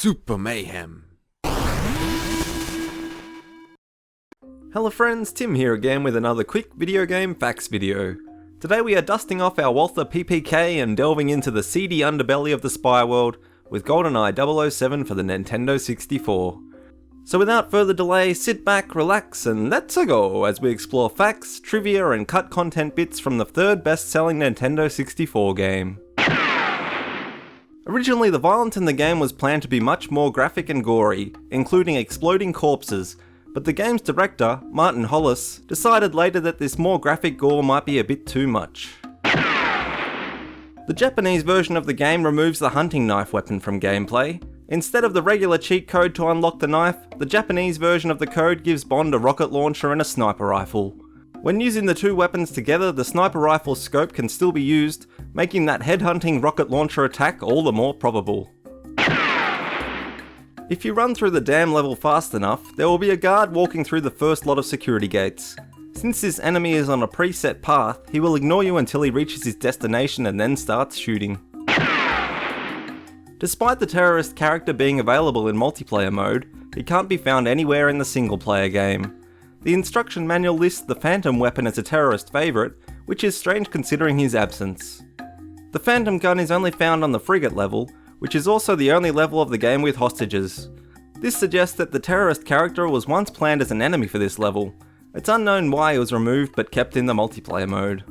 Super Mayhem. Hello friends, Tim here again with another quick video game facts video. Today we are dusting off our Walther PPK and delving into the seedy underbelly of the spy world with Goldeneye 007 for the Nintendo 64. So without further delay, sit back, relax, and let's go as we explore facts, trivia, and cut content bits from the third best-selling Nintendo 64 game. Originally, the violence in the game was planned to be much more graphic and gory, including exploding corpses, but the game's director, Martin Hollis, decided later that this more graphic gore might be a bit too much. The Japanese version of the game removes the hunting knife weapon from gameplay. Instead of the regular cheat code to unlock the knife, the Japanese version of the code gives Bond a rocket launcher and a sniper rifle. When using the two weapons together, the sniper rifle's scope can still be used, making that headhunting rocket launcher attack all the more probable. If you run through the dam level fast enough, there will be a guard walking through the first lot of security gates. Since this enemy is on a preset path, he will ignore you until he reaches his destination and then starts shooting. Despite the terrorist character being available in multiplayer mode, he can't be found anywhere in the single player game. The instruction manual lists the phantom weapon as a terrorist favourite, which is strange considering his absence. The phantom gun is only found on the frigate level, which is also the only level of the game with hostages. This suggests that the terrorist character was once planned as an enemy for this level. It's unknown why it was removed but kept in the multiplayer mode.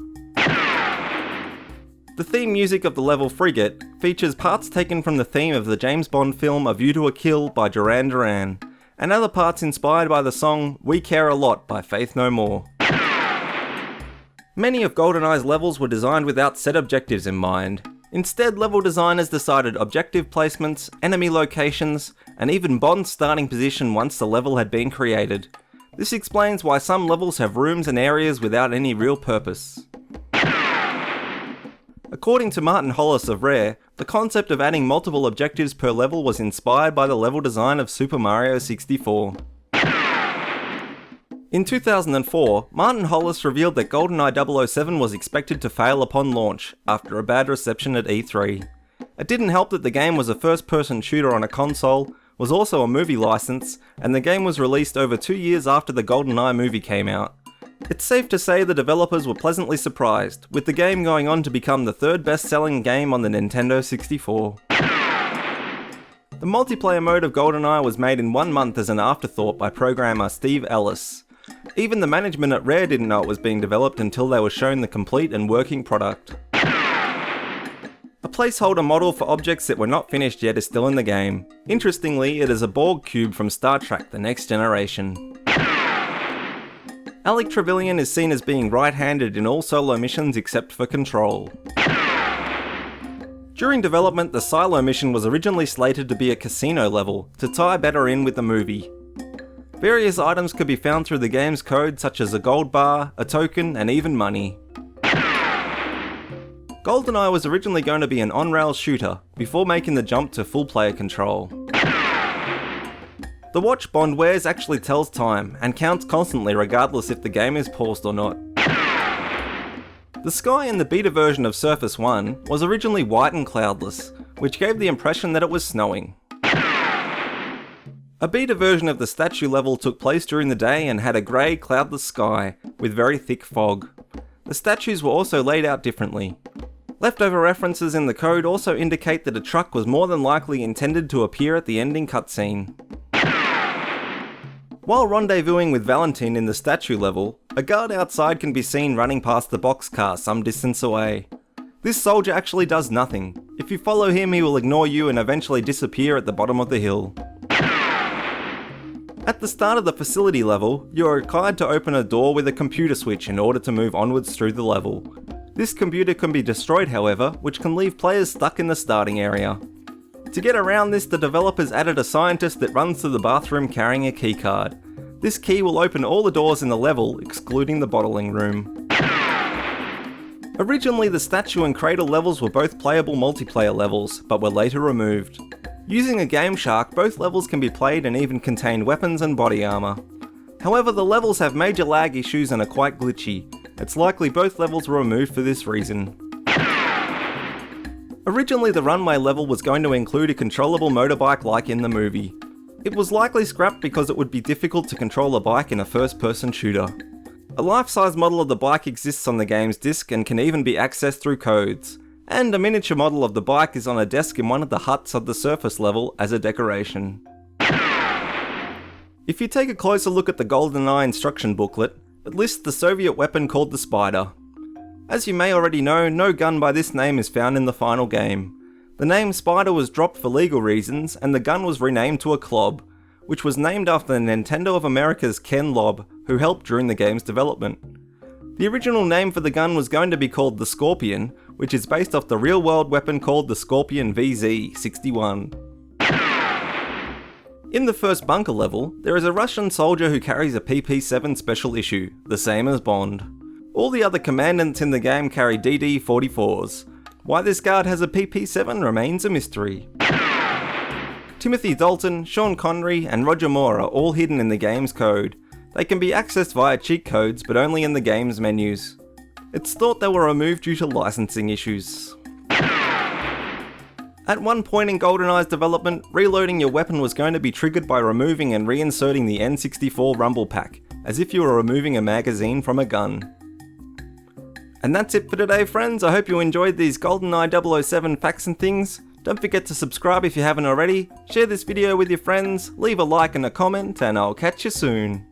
The theme music of the level Frigate features parts taken from the theme of the James Bond film A View to a Kill by Duran Duran, and other parts inspired by the song We Care a Lot by Faith No More. Many of GoldenEye's levels were designed without set objectives in mind. Instead, level designers decided objective placements, enemy locations, and even Bond's starting position once the level had been created. This explains why some levels have rooms and areas without any real purpose. According to Martin Hollis of Rare, the concept of adding multiple objectives per level was inspired by the level design of Super Mario 64. In 2004, Martin Hollis revealed that Goldeneye 007 was expected to fail upon launch, after a bad reception at E3. It didn't help that the game was a first-person shooter on a console, was also a movie license, and the game was released over 2 years after the Goldeneye movie came out. It's safe to say the developers were pleasantly surprised, with the game going on to become the third best-selling game on the Nintendo 64. The multiplayer mode of Goldeneye was made in 1 month as an afterthought by programmer Steve Ellis. Even the management at Rare didn't know it was being developed until they were shown the complete and working product. A placeholder model for objects that were not finished yet is still in the game. Interestingly, it is a Borg cube from Star Trek: The Next Generation. Alec Trevelyan is seen as being right-handed in all solo missions except for Control. During development, the Silo mission was originally slated to be a casino level, to tie better in with the movie. Various items could be found through the game's code, such as a gold bar, a token, and even money. Goldeneye was originally going to be an on-rail shooter, before making the jump to full player control. The watch Bond wears actually tells time, and counts constantly regardless if the game is paused or not. The sky in the beta version of Surface 1 was originally white and cloudless, which gave the impression that it was snowing. A beta version of the statue level took place during the day and had a grey, cloudless sky, with very thick fog. The statues were also laid out differently. Leftover references in the code also indicate that a truck was more than likely intended to appear at the ending cutscene. While rendezvousing with Valentine in the statue level, a guard outside can be seen running past the boxcar some distance away. This soldier actually does nothing. If you follow him, he will ignore you and eventually disappear at the bottom of the hill. At the start of the facility level, you are required to open a door with a computer switch in order to move onwards through the level. This computer can be destroyed, however, which can leave players stuck in the starting area. To get around this, the developers added a scientist that runs to the bathroom carrying a keycard. This key will open all the doors in the level, excluding the bottling room. Originally, the statue and cradle levels were both playable multiplayer levels, but were later removed. Using a Game Shark, both levels can be played and even contain weapons and body armour. However, the levels have major lag issues and are quite glitchy. It's likely both levels were removed for this reason. Originally, the runway level was going to include a controllable motorbike like in the movie. It was likely scrapped because it would be difficult to control a bike in a first-person shooter. A life-size model of the bike exists on the game's disc and can even be accessed through codes, and a miniature model of the bike is on a desk in one of the huts of the surface level as a decoration. If you take a closer look at the Goldeneye instruction booklet, it lists the Soviet weapon called the Spider. As you may already know, no gun by this name is found in the final game. The name Spider was dropped for legal reasons, and the gun was renamed to a Clob, which was named after the Nintendo of America's Ken Lobb, who helped during the game's development. The original name for the gun was going to be called the Scorpion, which is based off the real-world weapon called the Scorpion VZ-61. In the first bunker level, there is a Russian soldier who carries a PP-7 special issue, the same as Bond. All the other commandants in the game carry DD-44s. Why this guard has a PP-7 remains a mystery. Timothy Dalton, Sean Connery, and Roger Moore are all hidden in the game's code. They can be accessed via cheat codes, but only in the game's menus. It's thought they were removed due to licensing issues. At one point in Goldeneye's development, reloading your weapon was going to be triggered by removing and reinserting the N64 rumble pack, as if you were removing a magazine from a gun. And that's it for today, friends. I hope you enjoyed these Goldeneye 007 facts and things. Don't forget to subscribe if you haven't already, share this video with your friends, leave a like and a comment, and I'll catch you soon.